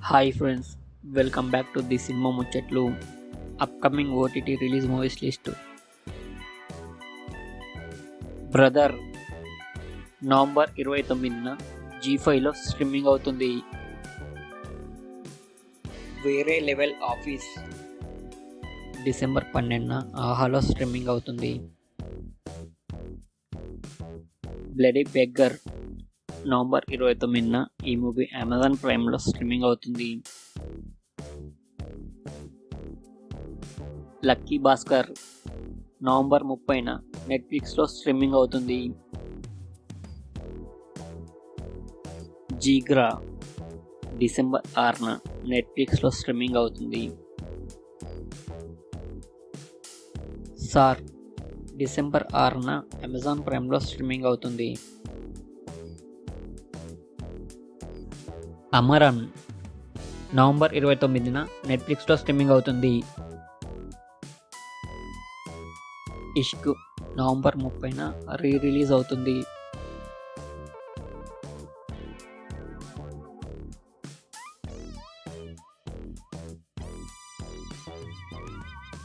Hi friends, welcome back to the cinema ముచ్చట్లు. Upcoming OTT release movies list. Brother November 29న G5లో streaming అవుతుంది. వేరే లెవెల్ ఆఫీస్ డిసెంబర్ 12న ఆహాలో స్ట్రీమింగ్ అవుతుంది. బ్లడీ బెగ్గర్ నవంబర్ 29న ఈ మూవీ అమెజాన్ ప్రైమ్లో స్ట్రీమింగ్ అవుతుంది. లక్కీ భాస్కర్ నవంబర్ 30న నెట్ఫ్లిక్స్లో స్ట్రీమింగ్ అవుతుంది. జీగ్రా డిసెంబర్ 6న నెట్ఫ్లిక్స్లో స్ట్రీమింగ్ అవుతుంది. సార్ డిసెంబర్ 6న అమెజాన్ ప్రైమ్లో స్ట్రీమింగ్ అవుతుంది. అమరన్ నవంబర్ 29న నెట్ఫ్లిక్స్లో స్ట్రీమింగ్ అవుతుంది. ఇష్క్ నవంబర్ 30న రిలీజ్ అవుతుంది.